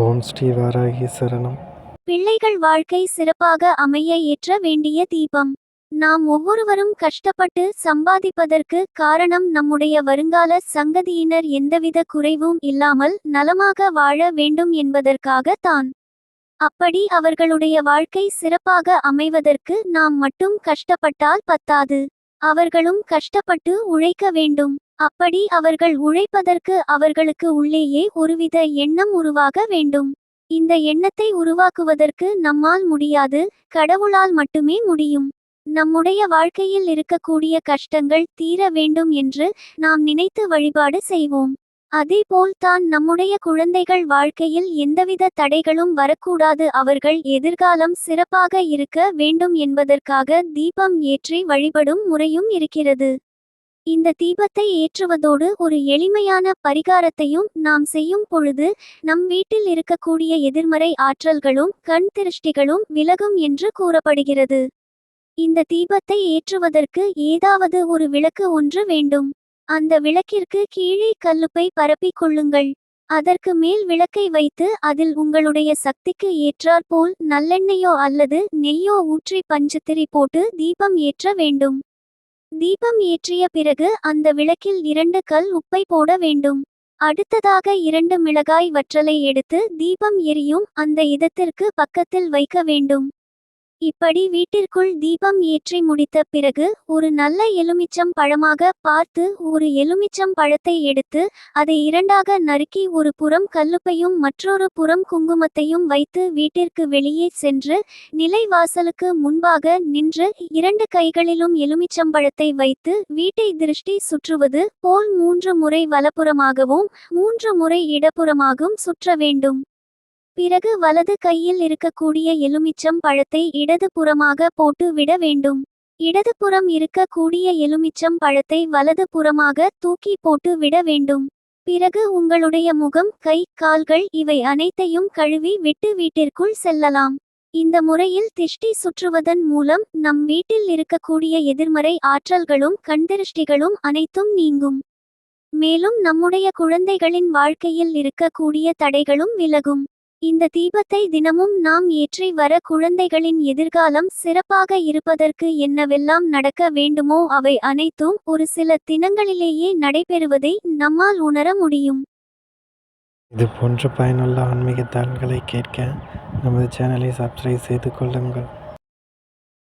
ஓம் ஸ்ரீ வாராகி சரணம். பிள்ளைகள் வாழ்க்கை சிறப்பாக அமைய ஏற்ற வேண்டிய தீபம். நாம் ஒவ்வொருவரும் கஷ்டப்பட்டு சம்பாதிப்பதற்கு காரணம் நம்முடைய வருங்கால சங்கதியினர் எந்தவித குறைவும் இல்லாமல் நலமாக வாழ வேண்டும் என்பதற்காக தான். அப்படி அவர்களுடைய வாழ்க்கை சிறப்பாக அமைவதற்கு நாம் மட்டும் கஷ்டப்பட்டால் பத்தாது. அவர்களும் கஷ்டப்பட்டு உழைக்க வேண்டும். அப்படி அவர்கள் உழைப்பதற்கு அவர்களுக்கு உள்ளேயே ஒருவித எண்ணம் உருவாக வேண்டும். இந்த எண்ணத்தை உருவாக்குவதற்கு நம்மால் முடியாது, கடவுளால் மட்டுமே முடியும். நம்முடைய வாழ்க்கையில் இருக்கக்கூடிய கஷ்டங்கள் தீர வேண்டும் என்று நாம் நினைத்து வழிபாடு செய்வோம். அதேபோல் தான் நம்முடைய குழந்தைகள் வாழ்க்கையில் எந்தவித தடைகளும் வரக்கூடாது, அவர்கள் எதிர்காலம் சிறப்பாக இருக்க வேண்டும் என்பதற்காக தீபம் ஏற்றி வழிபடும் முறையும் இருக்கிறது. இந்த தீபத்தை ஏற்றுவதோடு ஒரு எளிமையான பரிகாரத்தையும் நாம் செய்யும் பொழுது நம் வீட்டில் இருக்கக்கூடிய எதிர்மறை ஆற்றல்களும் கண் திருஷ்டிகளும் விலகும் என்று கூறப்படுகிறது. இந்த தீபத்தை ஏற்றுவதற்கு ஏதாவது ஒரு விளக்கு ஒன்று வேண்டும். அந்த விளக்கிற்கு கீழே கல்லுப்பை பரப்பிக் கொள்ளுங்கள். அதற்கு மேல் விளக்கை வைத்து அதில் உங்களுடைய சக்திக்கு ஏற்றாற்போல் நல்லெண்ணெயோ அல்லது நெய்யோ ஊற்றி பஞ்சத்திரி போட்டு தீபம் ஏற்ற வேண்டும். தீபம் ஏற்றிய பிறகு அந்த விளக்கில் 2 கல் உப்பை போட வேண்டும். அடுத்ததாக 2 மிளகாய் வற்றலை எடுத்து தீபம் எரியும் அந்த இடத்திற்கு பக்கத்தில் வைக்க வேண்டும். இப்படி வீட்டிற்குள் தீபம் ஏற்றி முடித்த பிறகு ஒரு நல்ல எலுமிச்சம் பழமாக பார்த்து ஒரு எலுமிச்சம் பழத்தை எடுத்து அதை 2ஆக நறுக்கி ஒரு புறம் கல்லுப்பையும் மற்றொரு புறம் குங்குமத்தையும் வைத்து வீட்டிற்கு வெளியே சென்று நிலைவாசலுக்கு முன்பாக நின்று 2 கைகளிலும் எலுமிச்சம்பழத்தை வைத்து வீட்டை திருஷ்டி சுற்றுவது போல் 3 முறை வலப்புறமாகவும் 3 முறை இடப்புறமாகவும் சுற்ற வேண்டும். பிறகு வலது கையில் இருக்கக்கூடிய எலுமிச்சம் பழத்தை இடது புறமாக போட்டு விட வேண்டும். இடது புறம் இருக்கக்கூடிய எலுமிச்சம் பழத்தை வலது புறமாக தூக்கி போட்டு விட வேண்டும். பிறகு உங்களுடைய முகம், கை, கால்கள் இவை அனைத்தையும் கழுவி விட்டு வீட்டிற்குள் செல்லலாம். இந்த முறையில் திஷ்டி சுற்றுவதன் மூலம் நம் வீட்டில் இருக்கக்கூடிய எதிர்மறை ஆற்றல்களும் கண்திருஷ்டிகளும் அனைத்தும் நீங்கும். மேலும் நம்முடைய குழந்தைகளின் வாழ்க்கையில் இருக்கக்கூடிய தடைகளும் விலகும். இந்த தீபத்தை தினமும் நாம் ஏற்றி வர குழந்தைகளின் எதிர்காலம் சிறப்பாக இருப்பதற்கு என்னவெல்லாம் நடக்க வேண்டுமோ அவை அனைத்தும் ஒரு சில தினங்களிலேயே நடைபெறுவதை நம்மால் உணர முடியும். இது போன்ற பயனுள்ள ஆன்மீக தகவல்களை கேட்க நமது சேனலை சப்ஸ்கிரைப் செய்து கொள்ளுங்கள்.